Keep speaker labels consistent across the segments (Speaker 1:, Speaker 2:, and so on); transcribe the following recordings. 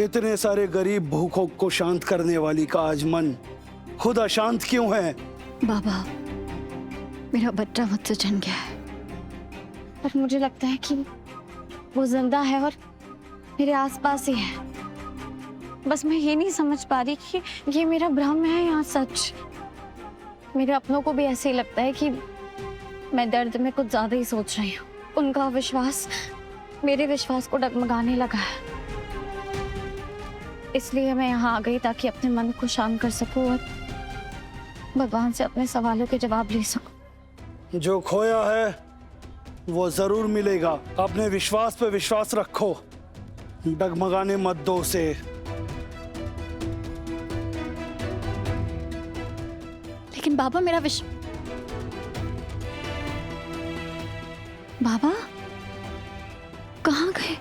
Speaker 1: इतने सारे गरीब भूखों को शांत करने वाली का आज मन खुद अशांत क्यों है?
Speaker 2: बाबा, मेरा बच्चा मुझसे छिन गया है, पर मुझे लगता है कि वो जिंदा है और मेरे आसपास ही है। बस मैं ये नहीं समझ पा रही कि ये मेरा भ्रम है या सच। मेरे अपनों को भी ऐसे ही लगता है कि मैं दर्द में कुछ ज्यादा ही सोच रही हूँ। उनका विश्वास मेरे विश्वास को डगमगाने लगा है। इसलिए मैं यहाँ आ गई ताकि अपने मन को शांत कर सकूं और भगवान से अपने सवालों के जवाब ले सकूं।
Speaker 1: जो खोया है वो जरूर मिलेगा। अपने विश्वास पे विश्वास रखो, डगमगाने मत दो उसे।
Speaker 2: लेकिन बाबा, मेरा बाबा कहाँ गए?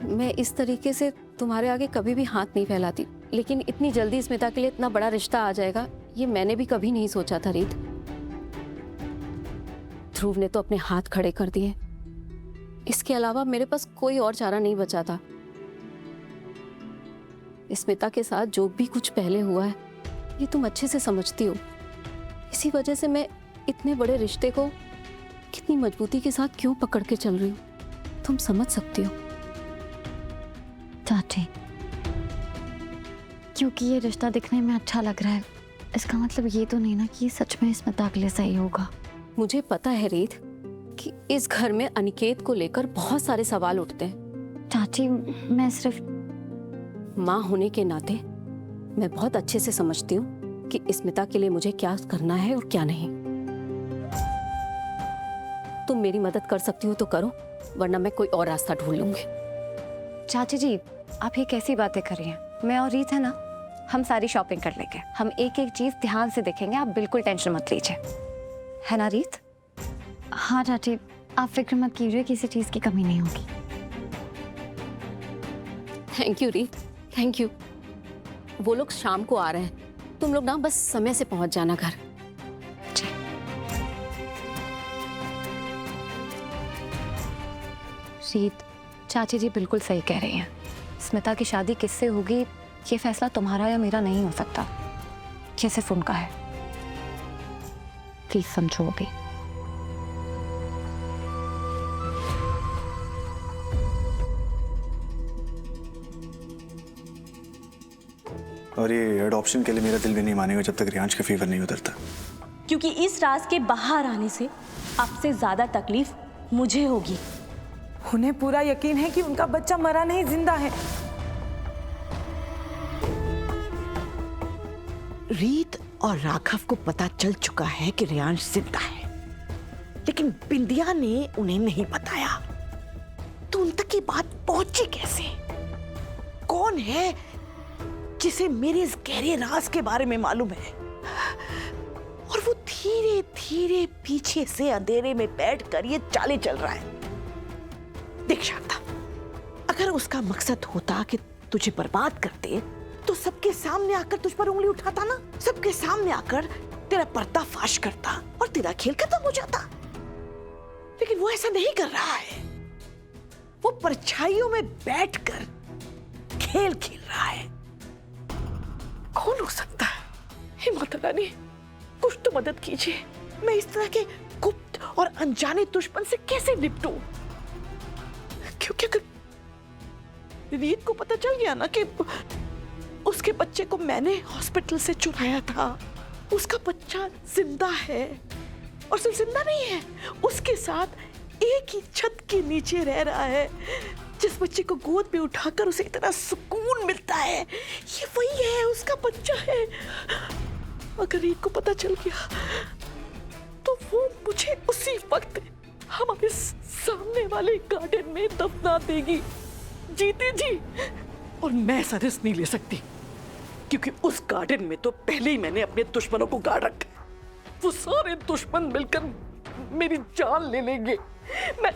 Speaker 3: मैं इस तरीके से तुम्हारे आगे कभी भी हाथ नहीं फैलाती, लेकिन इतनी जल्दी स्मिता के लिए इतना बड़ा रिश्ता आ जाएगा ये मैंने भी कभी नहीं सोचा था रीत। ध्रुव ने तो अपने हाथ खड़े कर दिए, इसके अलावा मेरे पास कोई और चारा नहीं बचा था। स्मिता के साथ जो भी कुछ पहले हुआ है ये तुम अच्छे से समझती हो। इसी वजह से मैं इतने बड़े रिश्ते को कितनी मजबूती के साथ क्यों पकड़ के चल रही हूँ, तुम समझ सकती हो।
Speaker 2: चाची, क्योंकि ये रिश्ता दिखने में अच्छा लग रहा है, इसका मतलब ये तो नहीं ना कि सच में स्मिता के लिए सही होगा।
Speaker 3: मुझे पता है रीत कि इस घर में अनिकेत को लेकर बहुत सारे सवाल उठते हैं।
Speaker 2: चाची, मैं सिर्फ
Speaker 3: माँ होने के नाते मैं बहुत अच्छे से समझती हूँ कि स्मिता के लिए मुझे क्या करना है और क्या नहीं। तुम मेरी मदद कर सकती हो तो करो, वरना मैं कोई और रास्ता ढूंढ लूंगी।
Speaker 4: चाची जी, आप ये कैसी बातें कर रही हैं? मैं और रीत है ना, हम सारी शॉपिंग कर लेंगे। हम एक एक चीज ध्यान से देखेंगे, आप बिल्कुल टेंशन मत लीजिए, है ना रीत?
Speaker 2: हाँ चाची, आप फिक्र मत कीजिए, किसी चीज की कमी नहीं होगी।
Speaker 3: थैंक यू रीत, थैंक यू। वो लोग शाम को आ रहे हैं, तुम लोग ना बस समय से पहुंच जाना घर।
Speaker 4: रीत, चाची जी बिल्कुल सही कह रही हैं। स्मिता की शादी किससे होगी ये फैसला तुम्हारा या मेरा नहीं हो सकता, ये सिर्फ उनका है। प्लीज समझो अभी।
Speaker 5: और ये एडॉप्शन के लिए मेरा दिल भी नहीं मानेगा जब तक रियांश का फीवर नहीं उतरता।
Speaker 6: क्योंकि इस राज के बाहर आने से आपसे ज्यादा तकलीफ मुझे होगी।
Speaker 7: उन्हें पूरा यकीन है कि उनका बच्चा मरा नहीं, जिंदा है।
Speaker 8: रीत और राघव को पता चल चुका है कि रियांश जिंदा है, लेकिन बिंदिया ने उन्हें नहीं बताया। तो उन तक ये बात पहुंची कैसे? कौन है जिसे मेरे इस गहरे राज के बारे में मालूम है और वो धीरे धीरे पीछे से अंधेरे में बैठकर ये चालें चल रहा है? देख शांता, अगर उसका मकसद होता कि तुझे बर्बाद कर दे तो सबके सामने आकर तुझ पर उंगली उठाता ना, सबके सामने आकर तेरा पर्दाफाश करता और तेरा खेल खत्म हो जाता। लेकिन वो ऐसा नहीं कर रहा है, वो परछाइयों में बैठकर खेल खेल रहा है। कौन हो सकता है? हे माता रानी, कुछ तो मदद कीजिए। मैं इस तरह के गुप्त और अनजाने दुश्मन से कैसे निपटूं? क्योंकि अगर रीत को पता चल गया ना कि उसके बच्चे को मैंने हॉस्पिटल से चुराया था, उसका बच्चा जिंदा है, और सिर्फ जिंदा नहीं है, उसके साथ एक ही छत के नीचे रह रहा है, जिस बच्चे को गोद में उठाकर उसे इतना सुकून मिलता है, ये वही है, उसका बच्चा है। अगर रीत को पता चल गया तो वो मुझे उसी वक्त हमारे सामने वाले गार्डन में दफना देगी, जीते जी। और मैं ऐसा रिस्क नहीं ले सकती, क्योंकि उस गार्डन में तो पहले ही मैंने अपने दुश्मनों को गाड़ रखा है। वो सारे दुश्मन मिलकर मेरी जान ले लेंगे। मैं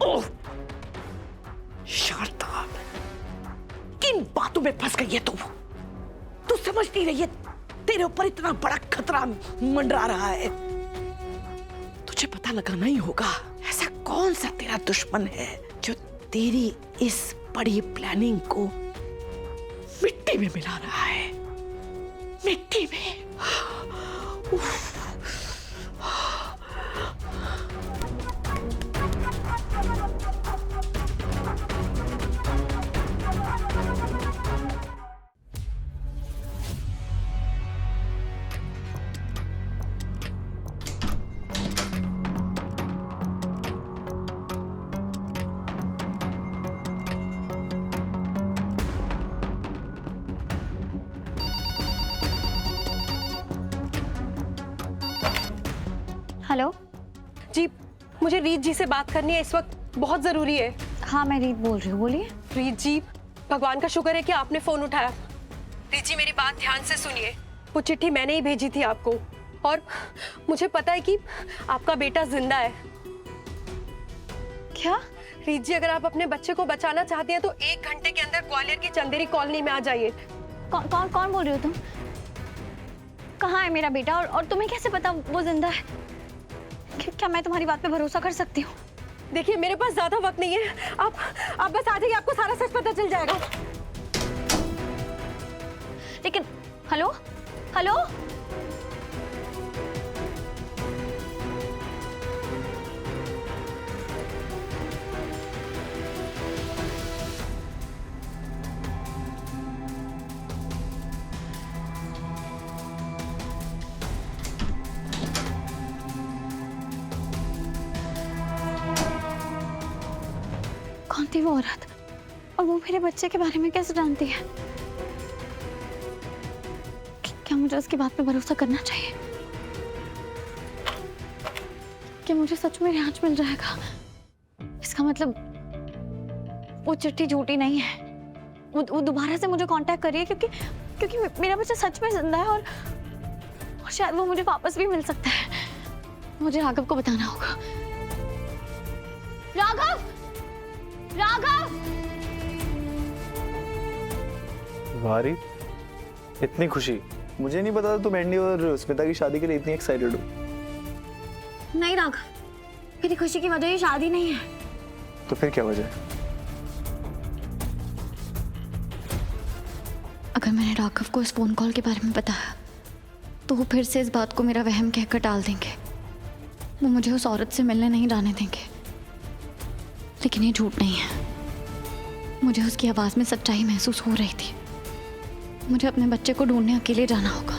Speaker 8: ओह शारदा, किन बातों में फंस गई है तू समझ नहीं रही है तेरे ऊपर इतना बड़ा खतरा मंडरा रहा है। तुझे पता लगाना ही होगा ऐसा कौन सा तेरा दुश्मन है जो तेरी इस बड़ी प्लानिंग को मिट्टी में मिला रहा है, मिट्टी में। उफ।
Speaker 4: हेलो
Speaker 9: जी, मुझे रीत जी से बात करनी है इस वक्त, बहुत जरूरी है।
Speaker 4: हाँ मैं रीत बोल रही हूँ, बोलिए।
Speaker 9: रीत जी, भगवान का शुक्र है कि आपने फोन उठाया। रीत जी मेरी बात ध्यान से सुनिए, वो चिट्ठी मैंने ही भेजी थी आपको और मुझे पता है कि आपका बेटा जिंदा है।
Speaker 4: क्या?
Speaker 9: रीत जी, अगर आप अपने बच्चे को बचाना चाहती हैं तो 1 घंटे के अंदर ग्वालियर की चंदेरी कॉलोनी में आ जाइए।
Speaker 2: कौन बोल रही हो तुम? कहाँ है मेरा बेटा और तुम्हें कैसे पता वो जिंदा है? क्या मैं तुम्हारी बात पे भरोसा कर सकती हूँ?
Speaker 9: देखिए मेरे पास ज्यादा वक्त नहीं है, आप बस आ जाइए, आपको सारा सच पता चल जाएगा।
Speaker 2: लेकिन हेलो हेलो कौन थी वो औरत और वो मेरे बच्चे के बारे में कैसे जानती है? क्या मुझे उसकी बात पे भरोसा करना चाहिए? क्या मुझे सच में राज मिल जाएगा? इसका मतलब वो चिट्ठी झूठी नहीं है, वो दोबारा से मुझे कांटेक्ट करिए क्योंकि मेरा बच्चा सच में जिंदा है और शायद वो मुझे वापस भी मिल सकता है। मुझे राघव को बताना होगा। राघव!
Speaker 5: भारी, इतनी खुशी मुझे नहीं पता था तुम एंडी और स्मिता की शादी के लिए इतनी एक्साइटेड हो।
Speaker 2: नहीं राघव, मेरी खुशी की वजह ये शादी नहीं है।
Speaker 5: तो फिर क्या वजह है?
Speaker 2: अगर मैंने राघव को इस फोन कॉल के बारे में बताया तो वो फिर से इस बात को मेरा वहम कहकर टाल देंगे। वो मुझे उस औरत से मिलने नहीं जाने देंगे। लेकिन ये झूठ नहीं है, मुझे उसकी आवाज में सच्चाई महसूस हो रही थी। मुझे अपने बच्चे को ढूंढने अकेले जाना होगा।